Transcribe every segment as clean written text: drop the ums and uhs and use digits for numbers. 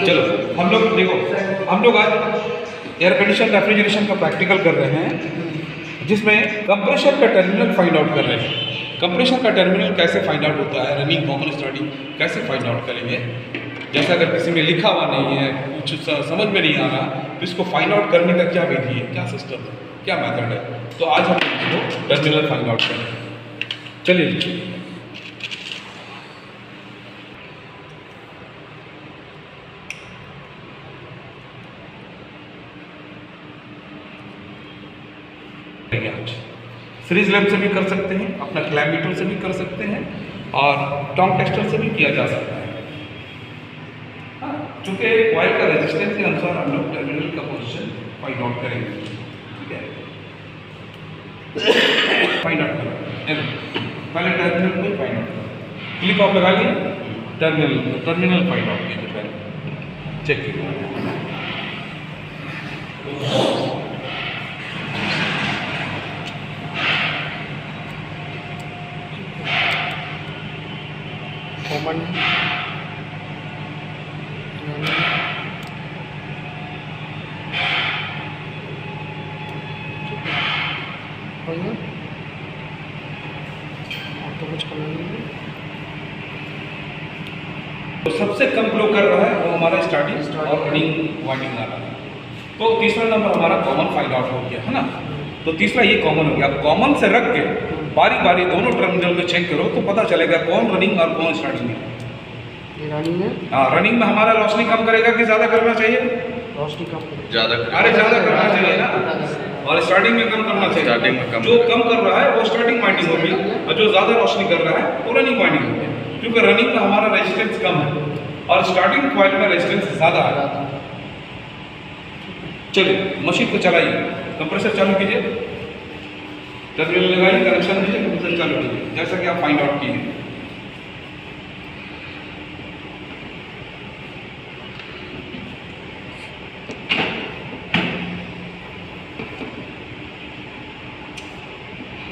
चलो हम लोग देखो, हम लोग आज एयर कंडीशन रेफ्रिजरेशन का प्रैक्टिकल कर रहे हैं, जिसमें कंप्रेशर का टर्मिनल फाइंड आउट कर रहे हैं। कंप्रेशर का टर्मिनल कैसे फाइंड आउट होता है, रनिंग कॉमन स्टार्टिंग कैसे फाइंड आउट करेंगे। जैसा अगर किसी में लिखा हुआ नहीं है, कुछ समझ में नहीं आ रहा, तो इसको फाइंड आउट करने का क्या विधि है, क्या सिस्टम है, क्या मेथड है, तो आज हम इसको टर्मिनल फाइंड आउट करेंगे। चलिए सीरीज लैब से भी कर सकते हैं, अपना क्लैमीटर से भी कर सकते हैं, और टॉन्ग टेस्टर से भी किया जा सकता है। हाँ, चूँकि कॉइल का रेजिस्टेंस के अनुसार हम लोग टर्मिनल का पोजीशन फाइंड आउट करेंगे। ठीक है, फाइंड आउट करें, पहले टर्मिनल को फाइंड आउट करें। क्लिक ऑफ लगा लिया, टर्मिनल फाइंड आउट कीजिए, पहले चेक कीजिए। कॉमन तो कुछ करना नहीं है। तो सबसे कम फ्लो कर रहा है वो हमारा स्टार्टिंग और रनिंग वाइंडिंग आ रहा है। तो तीसरा नंबर हमारा कॉमन फाइंड आउट हो गया है ना। तो तीसरा ये कॉमन हो गया। अब कॉमन से रख के बारी बारी दोनों टर्मिनल में चेक करो तो पता चलेगा कौन रनिंग और कौन स्टार्टिंग है। ये रनिंग है। हाँ, रनिंग में हमारा रोशनी कम करेगा कि ज़्यादा करना चाहिए? रोशनी कम करेगा। ज़्यादा करना चाहिए ना, और स्टार्टिंग में कम करना चाहिए। स्टार्टिंग में कम। जो कम कर रहा है वो स्टार्टिंग वाइंडिंग हो गया, और जो ज़्यादा रोशनी कर रहा है वो रनिंग वाइंडिंग हो गया, क्योंकि रनिंग में हमारा रेजिस्टेंस कम है और स्टार्टिंग कॉइल में रेजिस्टेंस ज़्यादा है। चलिए मशीन को चलाइए, कंप्रेसर चालू कीजिए, टर्मिनल लगाइए, कनेक्शन दीजिए, कंप्रेसर चालू कीजिए, जैसा कि आप फाइंड आउट कीजिए।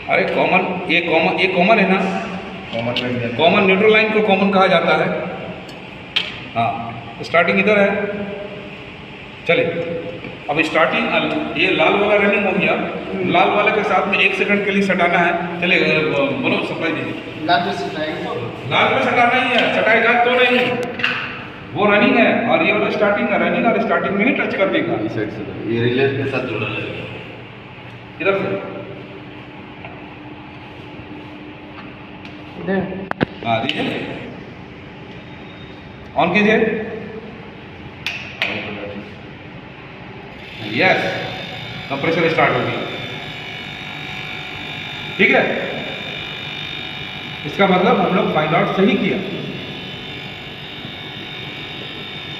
अरे ये कॉमन है ना, कॉमन न्यूट्रल लाइन को कॉमन कहा जाता है। हाँ, स्टार्टिंग इधर है। चलिए अब स्टार्टिंग ये लाल वाला रनिंग हो गया, लाल वाले के साथ में 1 सेकंड के लिए सटाना है। चलिए मनोज सप्लाई दीजिए। लाल में सटाएंगे, लाल में सटाना ही है, सटाएगा तो नहीं, वो रनिंग है और ये वाला स्टार्टिंग है। रनिंग और स्टार्टिंग में ही टच कर देगा, ये रिले के साथ जुड़ा रहेगा। इधर से हाँ दीजिए, ऑन कीजिए। यस, कंप्रेसर स्टार्ट हो गया। ठीक है, इसका मतलब हम लोग फाइंड आउट सही किया।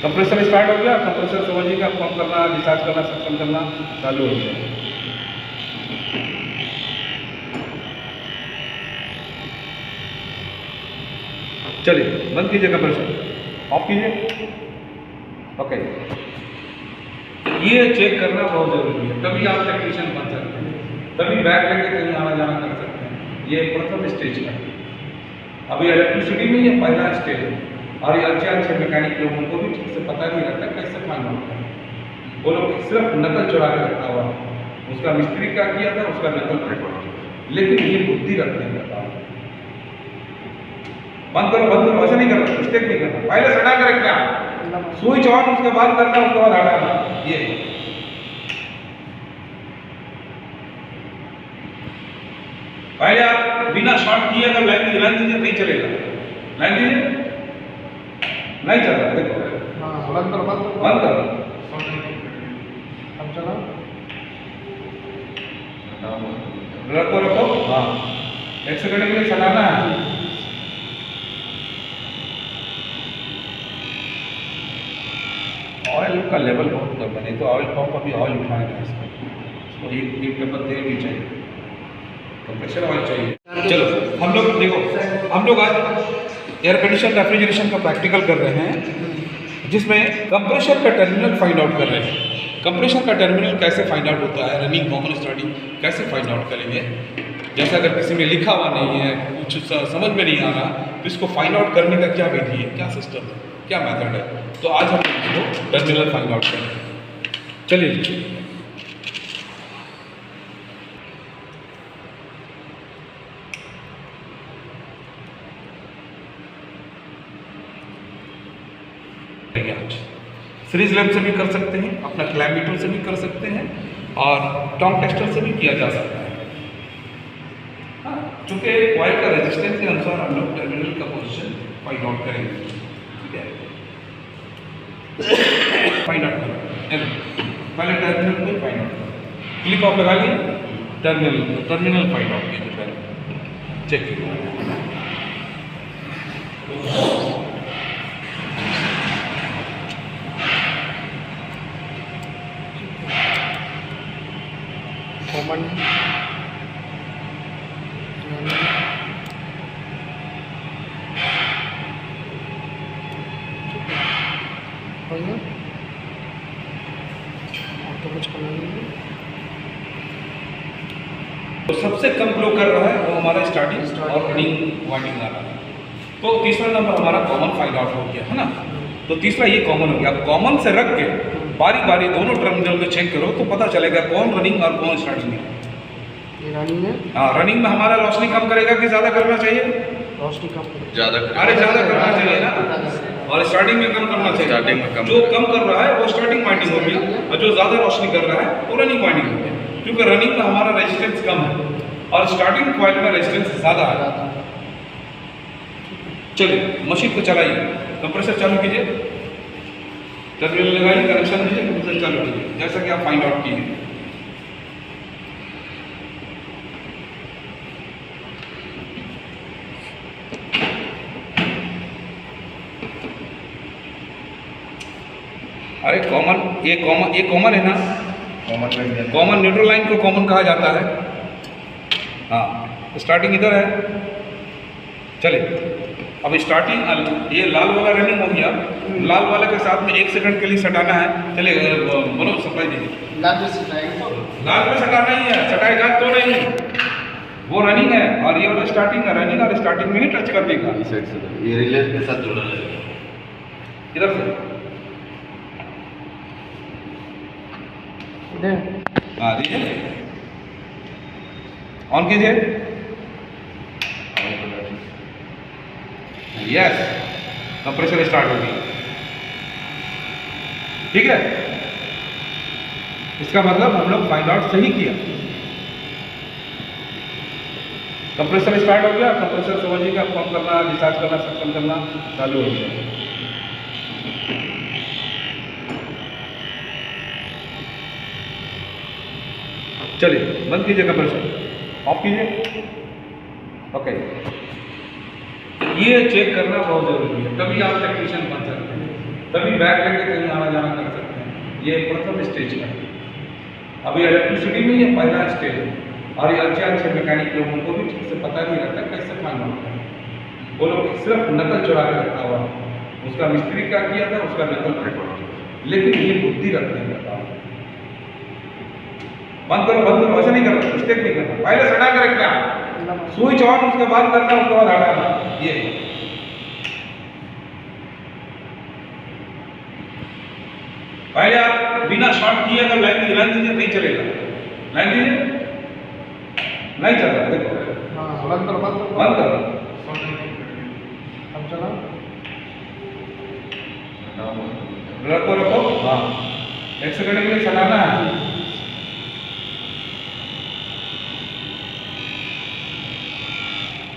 कंप्रेसर स्टार्ट हो गया, कंप्रेसर समझिएगा पंप करना, डिस्चार्ज करना, सक्शन करना चालू हो गया। चलिए बंद कीजिए, कंप्रेसर ऑफ कीजिए। ओके, ये चेक करना बहुत ज़रूरी है, तभी आप टेक्नीशियन बन सकते हैं, तभी बैग लेके कहीं आना जाना कर सकते हैं। ये प्रथम स्टेज का, अभी इलेक्ट्रिसिटी में ये पहला स्टेज है, और ये अच्छे मैकेनिक लोगों को भी ठीक से पता नहीं रहता कैसे फाइंड आउट करें। वो लोग सिर्फ नकल चुरा के रखा हुआ, उसका मिस्त्री क्या किया था उसका नकल, लेकिन ये बुद्धि रखने का काम। बंद करो, ऐसा नहीं करना, मिस्टेक नहीं करना। पहले सटा कर रखना, स्विच ऑन, उसके बाद करना, उसके बाद हटाना। ये पहले आप बिना शॉर्ट किए अगर लाइन दीजिए नहीं चलेगा। लाइन दीजिए, नहीं चल रहा, देखो। हाँ, बंद करो। अब चलो, रखो। हाँ, 1 सेकंड के लिए चलाना है। ऑयल का लेवल बहुत कम है, नहीं तो ऑयल पंप अभी ऑयल उठाएगा इसको एक टेबल तेल भी चाहिए, कंप्रेसर ऑयल चाहिए। चलो हम लोग देखो, हम लोग आज एयर कंडीशन रेफ्रिजरेशन का प्रैक्टिकल कर रहे हैं, जिसमें कंप्रेसर का टर्मिनल फाइंड आउट कर रहे हैं। कंप्रेसर का टर्मिनल कैसे फाइंड आउट होता है, रनिंग कॉमन स्टार्टिंग कैसे फाइंड आउट करेंगे। जैसा अगर किसी में लिखा हुआ नहीं है, कुछ समझ में नहीं आ रहा, तो इसको फाइंड आउट करने का क्या विधि है, क्या सिस्टम है, क्या मेथड है, तो आज हम इसको टर्मिनल फाइंड आउट करें। चलिए जी। सीरीज लैब से भी कर सकते हैं, अपना क्लैमीटर से भी कर सकते हैं और टॉन्ग टेस्टर से भी किया जा सकता है। चूँकि कॉइल का रेजिस्टेंस के अनुसार हम लोग टर्मिनल का पोजीशन फाइंड आउट करेंगे। ठीक है, फाइंड आउट करें पहले टर्मिनल को फाइंड आउट करें। क्लिप आप लगा लिए, टर्मिनल फाइंड आउट कीजिए पहले, चेक कीजिए। कॉमन तो कुछ करना नहीं है। तो सबसे कम फ्लो कर रहा है वो हमारा स्टार्टिंग और रनिंग वाइंडिंग आ रहा है। तो तीसरा नंबर हमारा कॉमन फाइंड आउट हो गया है ना। तो तीसरा ये कॉमन हो गया। अब कॉमन से रख के बारी बारी दोनों टर्मिनल को चेक करो तो पता चलेगा कौन रनिंग और कौन स्टार्टिंग है। ये रनिंग है। हाँ, रनिंग में हमारा रोशनी कम करेगा कि ज़्यादा करना चाहिए? रोशनी कम करें। ज़्यादा अरे ज़्यादा करना चाहिए ना, और स्टार्टिंग में कम करना चाहिए। स्टार्टिंग में कम। जो कम कर रहा है वो स्टार्टिंग वाइंडिंग हो गया और जो ज़्यादा रोशनी कर रहा है वो रनिंग वाइंडिंग हो गया। क्योंकि रनिंग में हमारा रेजिस्टेंस कम है और स्टार्टिंग कॉइल में रेजिस्टेंस ज़्यादा है। चलिए मशीन को चलाइए, कंप्रेसर चालू कीजिए, टर्मिनल लगाइए, कनेक्शन दीजिए, कंप्रेसर चालू कीजिए जैसा कि आप फाइंड आउट कीजिए। अरे ये कॉमन है ना, कॉमन न्यूट्रल लाइन को कॉमन कहा जाता है। हाँ, स्टार्टिंग इधर है। चलिए अब स्टार्टिंग ये लाल वाला रनिंग हो गया, लाल वाले के साथ में 1 सेकंड के लिए सटाना है। चलिए बोलो सप्लाई दीजिए। लाल में सटाना ही है, सटाएगा तो नहीं, वो रनिंग है और ये वाला स्टार्टिंग है। रनिंग और स्टार्टिंग में ही टच कर देगा। ये रिले के साथ जुड़ा रहेगा। इधर से हाँ दीजिए, ऑन कीजिए। यस, कंप्रेसर स्टार्ट हो गया। ठीक है, इसका मतलब हम लोग फाइंड आउट सही किया। कंप्रेसर स्टार्ट हो गया, कंप्रेसर समझिएगा पंप करना, डिस्चार्ज करना, सक्शन करना चालू हो गया। चलिए बंद कीजिए, कंप्रेसर ऑफ कीजिए। ओके, ये चेक करना बहुत ज़रूरी है, तभी आप टेक्नीशियन बन सकते हैं, तभी बैग लेके कहीं आना जाना कर सकते हैं। ये प्रथम स्टेज का है, अभी इलेक्ट्रिसिटी में ये पहला स्टेज है और ये अच्छे मैकेनिक लोगों को भी ठीक से पता नहीं रहता कैसे फाइंड आउट करें। वो लोग सिर्फ नकल चुरा के रखा हुआ, उसका मिस्त्री क्या किया था उसका नकल रखा, लेकिन ये बुद्धि रखने का काम। बंद करो, ऐसा नहीं करना, मिस्टेक नहीं करना। पहले सटा कर रखना, स्विच ऑन, उसके बाद करना, उसके बाद हटाना। ये पहले आप बिना शॉर्ट किए अगर लाइन दीजिए नहीं चलेगा। लाइन दीजिए, नहीं चल रहा, देखो बंद करो। अब चला, रखो। हाँ, 1 सेकंड के लिए चलाना है।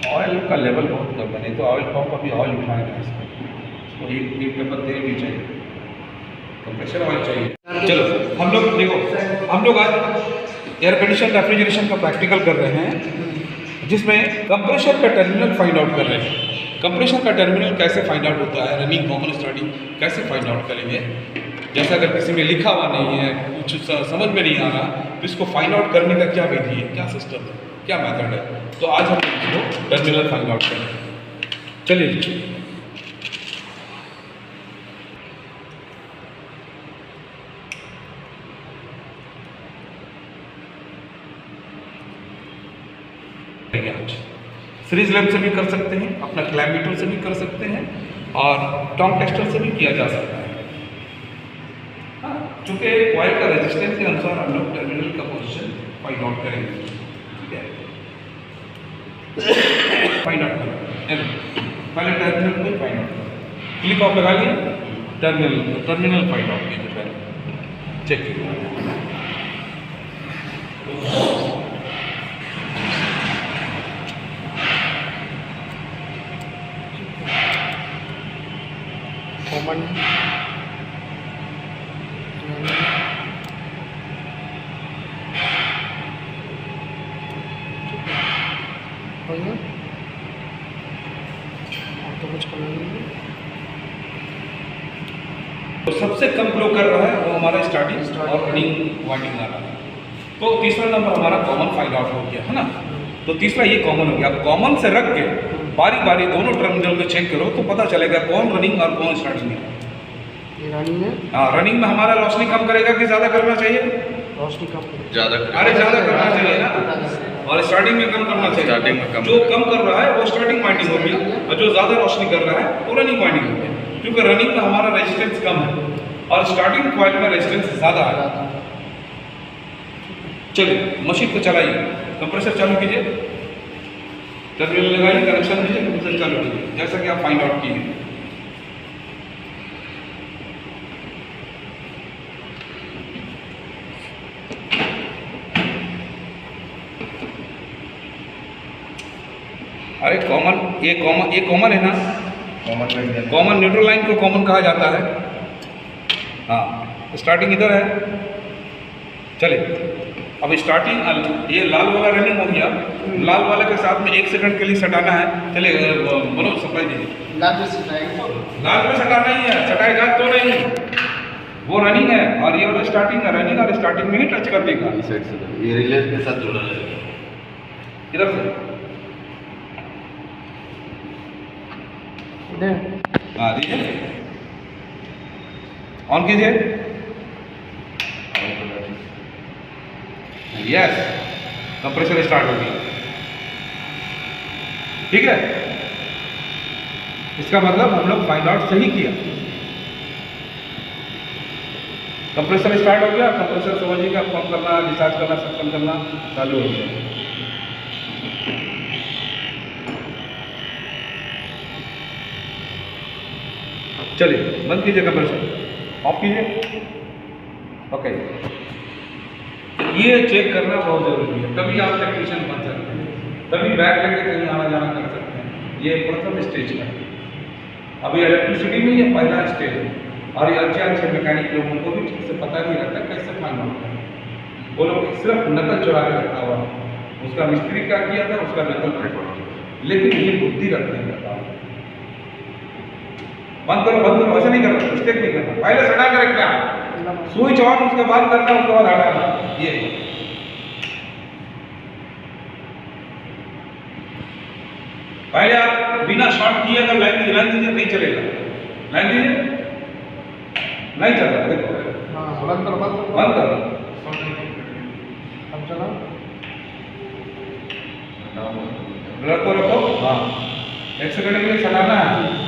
ऑयल का लेवल बहुत कम है, नहीं तो ऑयल पंप अभी ऑयल उठाएगा इसको एक पेपर तेल भी चाहिए, कंप्रेसर ऑयल चाहिए। चलो हम लोग देखो, हम लोग आज एयर कंडीशन रेफ्रिजरेशन का प्रैक्टिकल कर रहे हैं, जिसमें कंप्रेसर का टर्मिनल फाइंड आउट कर रहे हैं। कंप्रेसर का टर्मिनल कैसे फाइंड आउट होता है, रनिंग कॉमन स्टार्टिंग कैसे फाइंड आउट करेंगे। जैसा अगर किसी में लिखा हुआ नहीं है, कुछ समझ में नहीं आ रहा, तो इसको फाइंड आउट करने का क्या विधि है, क्या सिस्टम है, क्या मेथड है, तो आज हम इसको टर्मिनल फाइंड आउट करेंगे। चलिए जी। सीरीज लैब से भी कर सकते हैं, अपना क्लैमीटर से भी कर सकते हैं और टॉन्ग टेस्टर से भी किया जा सकता है। चूँकि कॉइल का रेजिस्टेंस के अनुसार हम लोग टर्मिनल का पोजीशन फाइंड आउट करेंगे, ठीक है। फाइंड आउट करो, पहले टर्मिनल को फाइंड आउट करो, क्लिक ऑफ लगा लिया, टर्मिनल फाइंड आउट कीजिए, पहले चेक कीजिए। कॉमन हो गया और तो कुछ करना नहीं है। तो सबसे कम फ्लो कर रहा है वो हमारा स्टार्टिंग और रनिंग वाइंडिंग आ रहा है। तो तीसरा नंबर हमारा कॉमन फाइंड आउट हो गया, है ना। तो तीसरा ये कॉमन हो गया। अब कॉमन से रख के बारी बारी दोनों टर्मिनल को चेक करो तो पता चलेगा कौन रनिंग और कौन स्टार्टिंग है। ये रनिंग है, हाँ, रनिंग में हमारा रोशनी कम करेगा कि ज़्यादा करना चाहिए? रोशनी कम करो। ज़्यादा अरे ज़्यादा करना चाहिए ना, और स्टार्टिंग में कम करना चाहिए। स्टार्टिंग में कम। जो कम कर रहा है वो स्टार्टिंग वाइंडिंग हो गया, और जो ज़्यादा रोशनी कर रहा है वो रनिंग वाइंडिंग हो गया। क्योंकि रनिंग में हमारा रेजिस्टेंस कम है और स्टार्टिंग कॉइल में रेजिस्टेंस ज़्यादा है। चलिए मशीन को चलाइए, कंप्रेसर चालू कीजिए, टर्मिनल लगाइए, कनेक्शन दीजिए, कंप्रेसर चालू कीजिए, जैसा कि आप फाइंड आउट किए। अरे कॉमन, ये कॉमन है ना, कॉमन न्यूट्रल लाइन को कॉमन कहा जाता है। हाँ, स्टार्टिंग इधर है। चलिए अब स्टार्टिंग, ये लाल वाला रनिंग हो गया, लाल वाले के साथ में 1 सेकंड के लिए सटाना है। चलिए मनोज सप्लाई दीजिए। लाल में सिटाएंगे, लाल में सटाना ही है, सटाएगा तो नहीं, वो रनिंग है और ये वाला स्टार्टिंग है। रनिंग और स्टार्टिंग में ही टच कर देगा। इस साइड से ये रिले के साथ जुड़ा रहेगा। इधर से इधर हाँ दीजिए, ऑन कीजिए। यस, कंप्रेसर स्टार्ट हो गया, ठीक है। इसका मतलब हम लोग फाइंड आउट सही किया। कंप्रेसर स्टार्ट हो गया, कंप्रेसर समझिएगा, पंप करना, डिस्चार्ज करना, सक्शन करना चालू हो गया। चलिए बंद कीजिए, कंप्रेसर ऑफ कीजिए। ओके, ये चेक करना बहुत ज़रूरी है, तभी आप टेक्नीशियन बन सकते हैं, तभी बैग लेके कहीं आना जाना कर सकते हैं। ये प्रथम स्टेज का, अभी इलेक्ट्रिसिटी में ये पहला स्टेज है। और ये अच्छे मैकेनिक लोगों को भी ठीक से पता नहीं रहता कैसे फाइंड आउट करें। वो लोग सिर्फ नकल चुरा के रखा हुआ, उसका मिस्त्री क्या किया था उसका नकल फेंक, लेकिन ये बुद्धि रखने का काम। बंद करो, ऐसा नहीं करना, मिस्टेक नहीं करना। पहले सटा कर रखना, स्विच ऑन, उसके बाद करना, उसके बाद हटाना। ये पहले आप बिना शॉर्ट किए अगर लाइन दीजिए नहीं चलेगा। लाइन दीजिए, नहीं चल रहा, देखो हाँ बंद करो, बंद करो। अब चला रखो, हाँ 1 सेकंड के लिए चलाना है।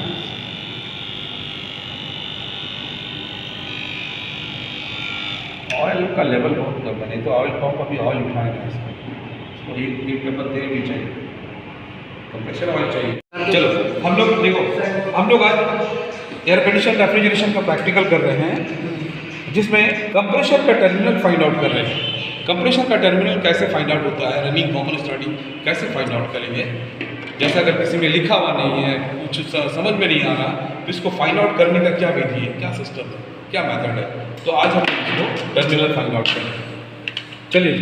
ऑयल का लेवल बहुत कम है, नहीं तो ऑयल पंप अभी ऑयल उठाएगा इसको एक पेपर तेल भी चाहिए, कंप्रेसर ऑयल चाहिए। चलो हम लोग देखो, हम लोग आज एयर कंडीशन रेफ्रिजरेशन का प्रैक्टिकल कर रहे हैं, जिसमें कंप्रेसर का टर्मिनल फाइंड आउट कर रहे हैं। कंप्रेसर का टर्मिनल कैसे फाइंड आउट होता है, रनिंग कॉमन स्टार्टिंग कैसे फाइंड आउट करेंगे। जैसे अगर किसी में लिखा हुआ नहीं है, कुछ समझ में नहीं आ रहा, तो इसको फाइंड आउट करने का क्या विधि है, क्या सिस्टम है, क्या मेथड है, तो आज हम इसको टर्मिनल फाइंड आउट करेंगे। चलिए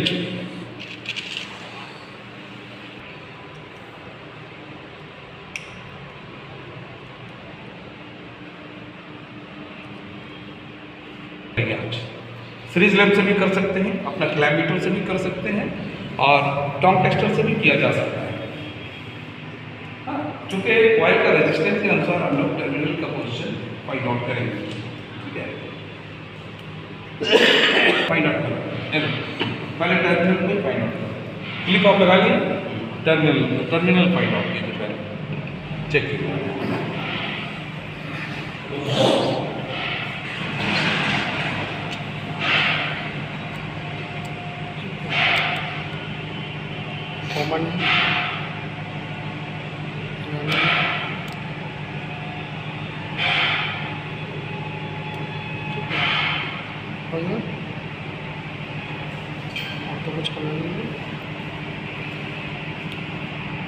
सीरीज लैम्प से भी कर सकते हैं, अपना क्लैमीटर से भी कर सकते हैं, और टॉन्ग टेस्टर से भी किया जा सकता है। हाँ, चूँकि कॉइल का रेजिस्टेंस के अनुसार हम लोग टर्मिनल का पोजीशन फाइंड आउट करेंगे, ठीक है। फाइंड आउट करो, पहले टर्मिनल को फाइंड आउट करो, क्लिक ऑफ लगा लिया, टर्मिनल फाइंड आउट कीजिए, पहले चेक कीजिए। कॉमन है और तो कुछ करना नहीं है।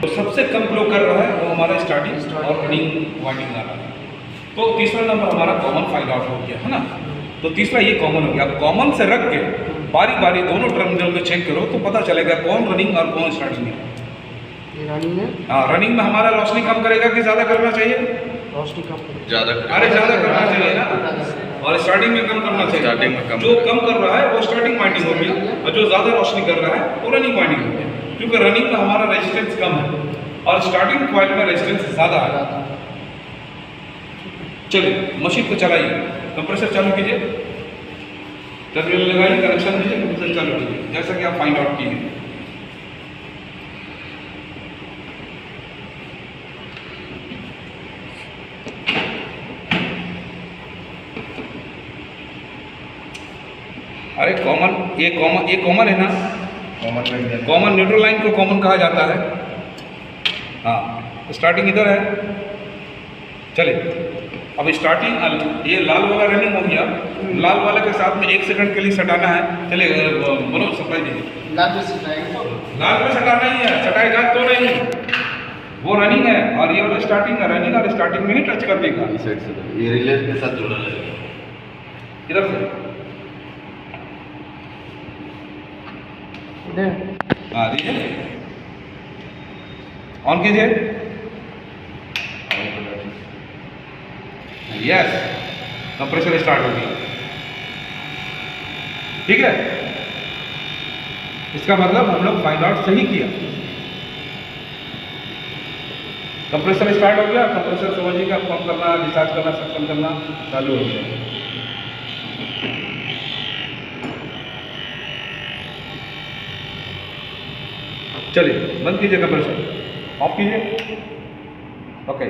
तो सबसे कम फ्लो कर रहा है वो हमारा स्टार्टिंग और रनिंग वाइंडिंग आ रहा है। तो तीसरा नंबर हमारा कॉमन फाइंड आउट हो गया है ना। तो तीसरा ये कॉमन हो गया। अब कॉमन से रख के बारी बारी दोनों टर्मिनल को चेक करो तो पता चलेगा कौन रनिंग और कौन स्टार्टिंग है। ये रनिंग है, हाँ, रनिंग में हमारा रोशनी कम करेगा कि ज़्यादा करना चाहिए? रोशनी कम करें। ज़्यादा अरे ज़्यादा करना चाहिए ना, और स्टार्टिंग में कम करना चाहिए। स्टार्टिंग में कम। जो कम कर रहा है वो स्टार्टिंग वाइंडिंग हो गया, और जो ज़्यादा रोशनी कर रहा है वो रनिंग वाइंडिंग हो गया। क्योंकि रनिंग में हमारा रेजिस्टेंस कम है और स्टार्टिंग कॉइल में रेजिस्टेंस ज़्यादा है। चलिए मशीन को चलाइए, कंप्रेसर चालू कीजिए, टर्मिनल लगाइए, कनेक्शन दीजिए, कंप्रेसर चालू कीजिए, जैसा कि आप फाइंड आउट कीजिए। अरे ये कॉमन है ना, कॉमन न्यूट्रल लाइन को कॉमन कहा जाता है। हाँ, स्टार्टिंग इधर है। चलिए अब स्टार्टिंग ये लाल वाला रनिंग हो गया, लाल वाले के साथ में 1 सेकंड के लिए सटाना है। चलिए बोलो सप्लाई दीजिए। लाल पे सिटाएंगे, लाल पे सटाना ही है, सटाएगा तो नहीं, वो रनिंग है और ये वाला स्टार्टिंग है। रनिंग और स्टार्टिंग में ही टच कर देगा। इस साइड से ये रिले के साथ जुड़ा रहेगा। इधर से हाँ दीजिए, ऑन कीजिए। यस, कंप्रेसर स्टार्ट हो गया। ठीक है, इसका मतलब हम लोग फाइंड आउट सही किया। कंप्रेसर स्टार्ट हो गया, कंप्रेसर समझिएगा पंप करना, डिस्चार्ज करना, सक्शन करना चालू हो गया। चलिए बंद कीजिए, कंप्रेसर ऑफ कीजिए। ओके,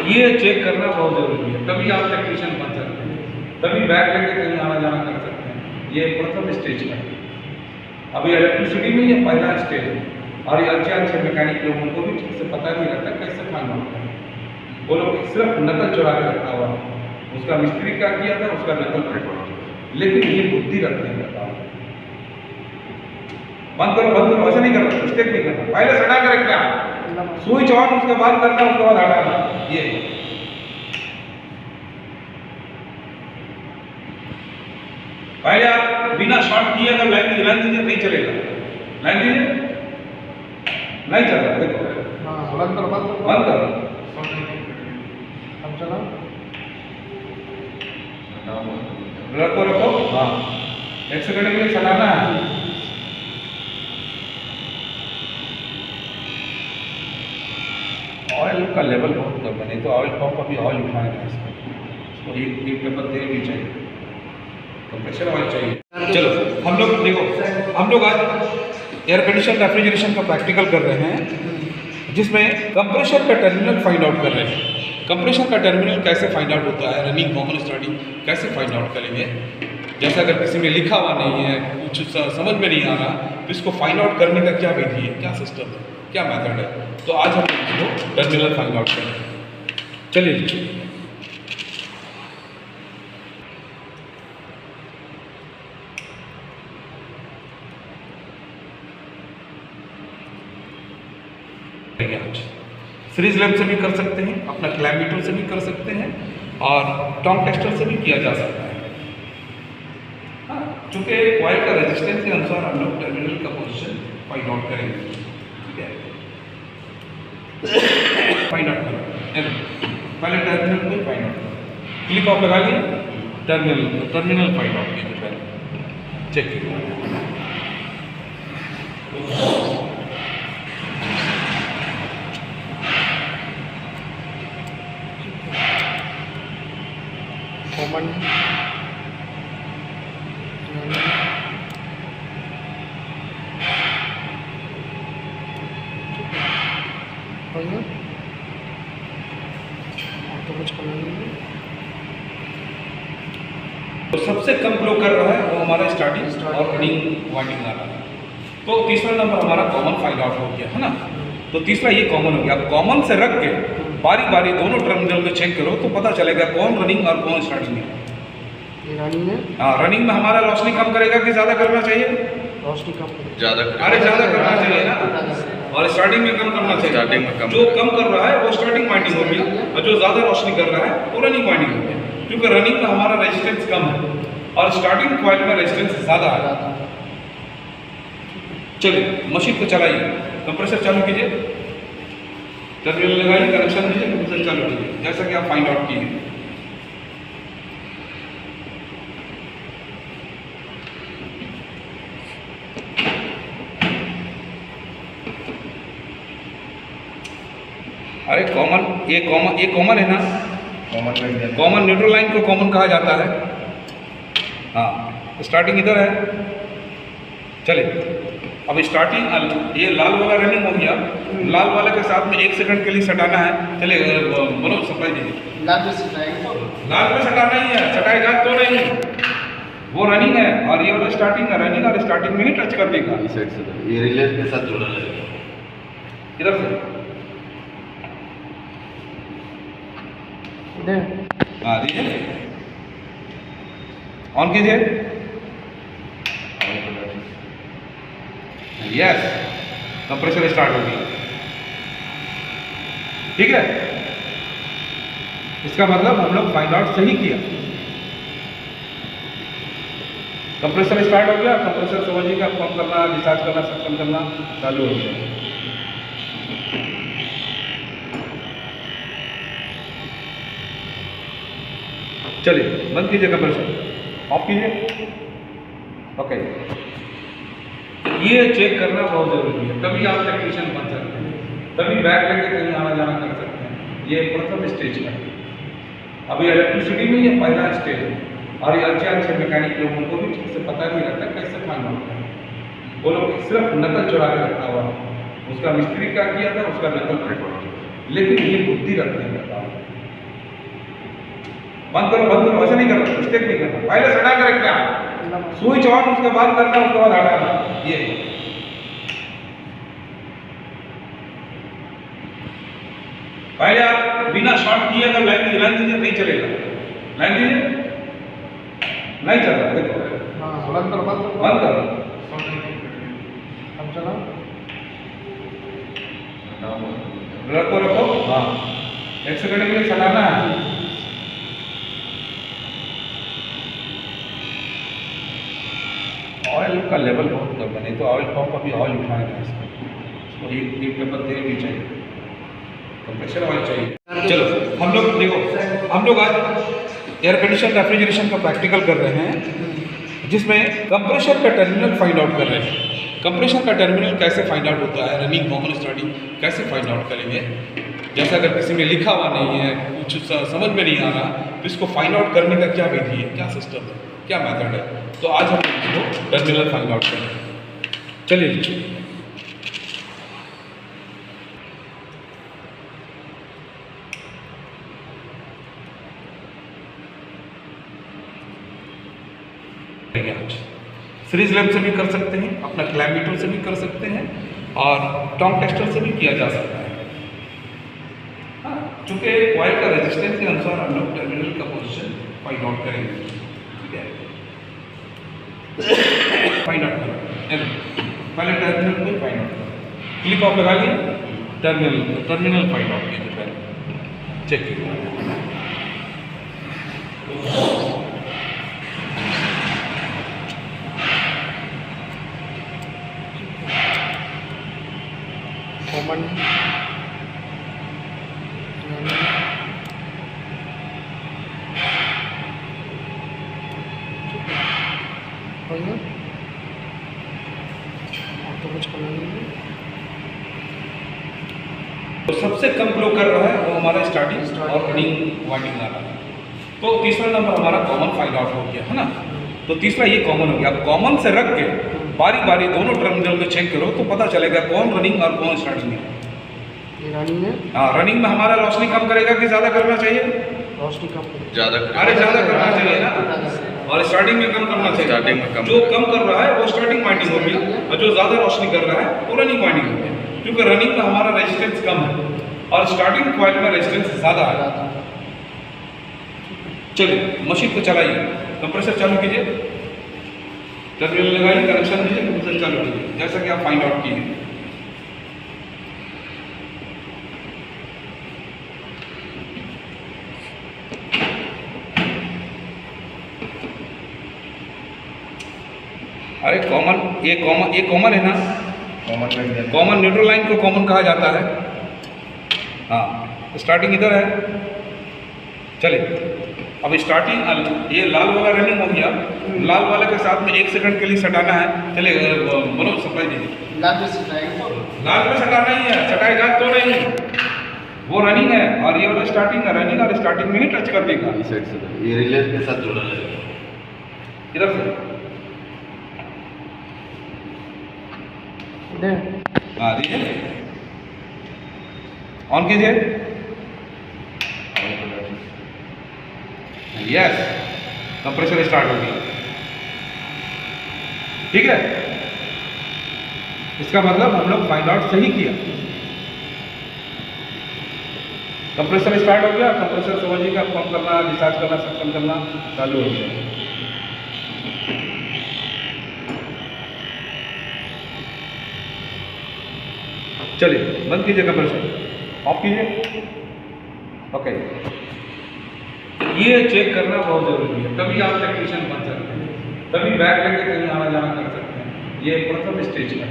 ये चेक करना बहुत ज़रूरी है, तभी आप टेक्नीशियन बन सकते हैं, तभी बैग लेके कहीं आना जाना कर सकते हैं। ये प्रथम स्टेज का है, अभी इलेक्ट्रिसिटी में ये पहला स्टेज है। और ये अच्छे मैकेनिक लोगों को भी ठीक से पता नहीं रहता कैसे फाइंड आउट करें। वो लोग सिर्फ नकल चुरा के रखा हुआ है, उसका मिस्त्री क्या किया था उसका नकल रखा, लेकिन ये बुद्धि रखने का काम है। बंद करो, ऐसा नहीं करना, मिस्टेक नहीं करना। पहले सटा कर रखना, स्विच ऑन, उसके बाद करना, उसके बाद हटाना। ये पहले आप बिना शॉर्ट किए अगर लाइन दीजिए नहीं चलेगा। लाइन दीजिए, नहीं चल रहा, देखो हाँ बंद करो, बंद करो। अब चला रखो, हाँ 1 सेकंड के लिए चलाना है। ऑयल का लेवल बहुत कम है, नहीं तो ऑयल पंप अभी ऑयल उठाएगा इसको एक पेपर तेल भी चाहिए, कंप्रेसर ऑयल चाहिए। चलो हम लोग देखो, हम लोग आज एयर कंडीशन रेफ्रिजरेशन का प्रैक्टिकल कर रहे हैं, जिसमें कंप्रेसर का टर्मिनल फाइंड आउट कर रहे हैं। कंप्रेसर का टर्मिनल कैसे फाइंड आउट होता है, रनिंग कॉमन स्टार्टिंग कैसे फाइंड आउट करेंगे। जैसे अगर किसी में लिखा हुआ नहीं है, कुछ समझ में नहीं आ रहा, तो इसको फाइंड आउट करने का क्या विधि है, क्या सिस्टम है, क्या मेथड है, तो आज हम इसको टर्मिनल फाइंड आउट करेंगे। चलिए सीरीज लैम्प से भी कर सकते हैं, अपना क्लैमीटर से भी कर सकते हैं, और टॉन्ग टेस्टर से भी किया जा सकता है। हाँ, चूँकि कॉइल का रेजिस्टेंस के अनुसार हम लोग टर्मिनल का पोजीशन फाइंड आउट करेंगे। ठीक है, फाइंड आउट करें, पहले टर्मिनल को फाइंड आउट करें। क्लिक ऑफ लगा लिए, टर्मिनल फाइंड आउट कीजिए, पहले चेक कीजिए। कॉमन है और तो कुछ करना नहीं है। तो सबसे कम फ्लो कर रहा है वो हमारा स्टार्टिंग और रनिंग वाइंडिंग आ रहा है। तो तीसरा नंबर हमारा कॉमन फाइंड आउट हो गया है ना। तो तीसरा ये कॉमन हो गया। अब कॉमन से रख के बारी बारी दोनों टर्मिनल में चेक करो तो पता चलेगा कौन रनिंग और कौन स्टार्टिंग है। ये रनिंग है। हाँ, रनिंग में हमारा रोशनी कम करेगा कि ज़्यादा करना चाहिए? रोशनी कम करेगा। ज़्यादा अरे ज़्यादा करना चाहिए ना, और स्टार्टिंग में कम करना चाहिए। स्टार्टिंग में कम। जो कम कर रहा है वो स्टार्टिंग वाइंडिंग हो गया, और जो ज़्यादा रोशनी कर रहा है वो रनिंग वाइंडिंग हो गया। क्योंकि रनिंग में हमारा रेजिस्टेंस कम है और स्टार्टिंग कॉइल में रेजिस्टेंस ज़्यादा है। चलिए मशीन को चलाइए, कंप्रेसर चालू कीजिए, टर्मिनल लगाइए, कनेक्शन दीजिए, कंप्रेसर चालू कीजिए जैसा कि आप फाइंड आउट कीजिए। अरे कॉमन, ये कॉमन है ना, कॉमन न्यूट्रल लाइन को कॉमन कहा जाता है। हाँ, स्टार्टिंग इधर है। चलिए अब स्टार्टिंग ये लाल वाला रनिंग हो गया, लाल वाले के साथ में 1 सेकंड के लिए सटाना है। चलिए मनोज सप्लाई दीजिए। लाल में सटाएंगे। लाल में सटाना ही है, सटाएगा तो नहीं, वो रनिंग है और ये वाला स्टार्टिंग है। रनिंग और स्टार्टिंग में ही टच कर देगा। इस साइड से ये रिले के साथ जुड़ा रहेगा। इधर से इधर। हाँ दीजिए, ऑन कीजिए। यस, कंप्रेसर स्टार्ट हो गया। ठीक है, इसका मतलब हम लोग फाइंड आउट सही किया। कंप्रेसर स्टार्ट हो गया, कंप्रेसर समझिएगा पंप करना, डिस्चार्ज करना, सक्शन करना चालू हो गया। चलिए बंद कीजिए, कंप्रेसर ऑफ कीजिए। ओके, ये चेक करना बहुत ज़रूरी है, तभी आप टेक्नीशियन बन सकते हैं, तभी बैग लेके कहीं आना जाना कर सकते हैं। ये प्रथम स्टेज है। अभी इलेक्ट्रिसिटी में ये पहला स्टेज है, और ये अच्छे मैकेनिक लोगों को भी ठीक से पता नहीं रहता कैसे फाइंड आउट करें। वो लोग सिर्फ नकल चुरा के रखा हुआ है, उसका मिस्त्री क्या किया था उसका नकल फेंक, लेकिन ये बुद्धि रखने का काम। बंद करो, ऐसा नहीं करना, मिस्टेक नहीं करना। पहले सटा के रखना, स्विच ऑन, उसके बाद करना, उसके बाद हटाना। ये पहले आप बिना शॉर्ट किए अगर लाइन दीजिए नहीं चलेगा। लाइन दीजिए, नहीं चल रहा, देखो हाँ, बंद करो। बंद करो। अब चलो। रखो। हाँ, 1 सेकंड के लिए चलाना है। ऑयल का लेवल बहुत कम है, नहीं तो ऑयल पंप अभी ऑयल उठाएगा इसको एक टेबल तेल भी चाहिए, कंप्रेसर ऑयल चाहिए। चलो हम लोग देखो, हम लोग आज एयर कंडीशन रेफ्रिजरेशन का प्रैक्टिकल कर रहे हैं, जिसमें कंप्रेसर का टर्मिनल फाइंड आउट कर रहे हैं। कंप्रेसर का टर्मिनल कैसे फाइंड आउट होता है, रनिंग कॉमन स्टार्टिंग कैसे फाइंड आउट करेंगे। जैसा अगर किसी में लिखा हुआ नहीं है, कुछ समझ में नहीं आ रहा, तो इसको फाइंड आउट करने का क्या विधि है, क्या सिस्टम है, क्या मेथड है, तो आज हम इसको टर्मिनल फाइंड आउट करेंगे। चलिए सीरीज लैम्प से भी कर सकते हैं, अपना क्लैमीटर से भी कर सकते हैं, और टॉन्ग टेस्टर से भी किया जा सकता है। हाँ, चूँकि कॉइल का रेजिस्टेंस के अनुसार हम लोग टर्मिनल का पोजीशन फाइंड आउट करेंगे। ठीक है, फाइंड आउट करो, पहले टर्मिनल को फाइंड आउट करो। क्लिक ऑफ लगा लिया, टर्मिनल फाइंड आउट कीजिए, पहले चेक कीजिए। कॉमन तो कुछ करना नहीं है। तो सबसे कम फ्लो कर रहा है वो हमारा स्टार्टिंग और रनिंग वाइंडिंग आ रहा है। तो तीसरा नंबर हमारा कॉमन फाइंड आउट हो गया है ना। तो तीसरा ये कॉमन हो गया। अब कॉमन से रख के बारी बारी दोनों टर्मिनल में चेक करो तो पता चलेगा कौन रनिंग और कौन स्टार्टिंग है। ये रनिंग है। हाँ, रनिंग में हमारा रोशनी कम करेगा कि ज़्यादा करना चाहिए? रोशनी कम करेगा। ज़्यादा अरे ज़्यादा करना चाहिए ना, और और स्टार्टिंग में कम करना चाहिए। स्टार्टिंग में कम जो कम कर रहा है वो स्टार्टिंग वाइंडिंग होगी और जो ज़्यादा रोशनी कर रहा है वो रनिंग वाइंडिंग होगी, क्योंकि रनिंग में हमारा रेजिस्टेंस कम है और स्टार्टिंग कॉइल में रेजिस्टेंस ज़्यादा है। चलिए मशीन को चलाइए, कंप्रेसर चालू कीजिए, टर्मिनल लगाइए, कनेक्शन दीजिए, कंप्रेसर चालू कीजिए जैसा कि आप फाइंड आउट किए। अरे ये कॉमन है ना, कॉमन न्यूट्रल लाइन को कॉमन कहा जाता है। हाँ, स्टार्टिंग इधर है। चलिए अब स्टार्टिंग ये लाल वाला रनिंग हो गया, लाल वाले के साथ में 1 सेकंड के लिए सटाना है। चलिए बोलो सप्लाई दीजिए। लाल में सटाएंगे तो लाल में सटाना ही है, सटाएगा तो नहीं, वो रनिंग है और ये वाला स्टार्टिंग है, रनिंग और स्टार्टिंग में ही टच कर देगा। इस साइड से ये रिले के साथ जोड़ा रहेगा। इधर से दे हाँ दीजिए, ऑन कीजिए। यस, कंप्रेसर स्टार्ट हो गया। ठीक है, इसका मतलब हम लोग फाइंड आउट सही किया। कंप्रेसर स्टार्ट हो गया, कंप्रेसर समझिएगा पंप करना, डिस्चार्ज करना, सक्शन करना चालू हो गया। चलिए बंद कीजिए, कंप्रेसर ऑफ कीजिए। ओके, ये चेक करना बहुत ज़रूरी है, तभी आप टेक्नीशियन बन सकते हैं, तभी बैग लेके कहीं आना जाना कर सकते हैं। ये प्रथम स्टेज है,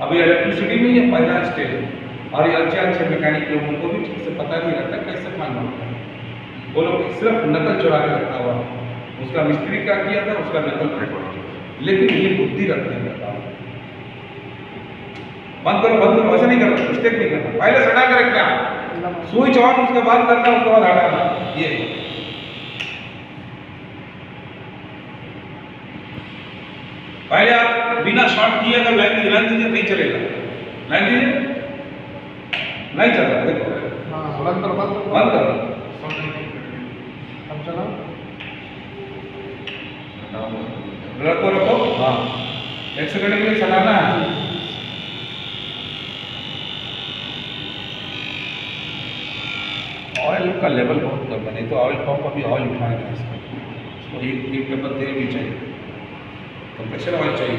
अभी इलेक्ट्रिसिटी में ये पहला स्टेज है और ये अच्छे मैकेनिक लोगों को भी ठीक से पता नहीं रहता कैसे फाइंड आउट करना। वो लोग सिर्फ नकल चुरा के रखा हुआ, उसका मिस्त्री क्या किया था उसका नकल फेंक, लेकिन ये बुद्धि रखने का काम। बंद करो, ऐसा नहीं करना, मिस्टेक नहीं करना, पहले सटा कर रखना, स्विच ऑन उसके बाद करना, उसके बाद हटाना। ये पहले आप बिना शॉर्ट किए अगर लाइन दीजिए नहीं चलेगा, लाइन दीजिए नहीं चल रहा, देखो हाँ बंद करो बंद करो। अब चलो रखो हाँ, 1 सेकंड के लिए चलाना है। ऑयल का लेवल बहुत कम है, नहीं तो ऑयल पंप अभी ऑयल उठाएगा इसको एक पेपर तेल भी चाहिए, कंप्रेसर ऑयल चाहिए।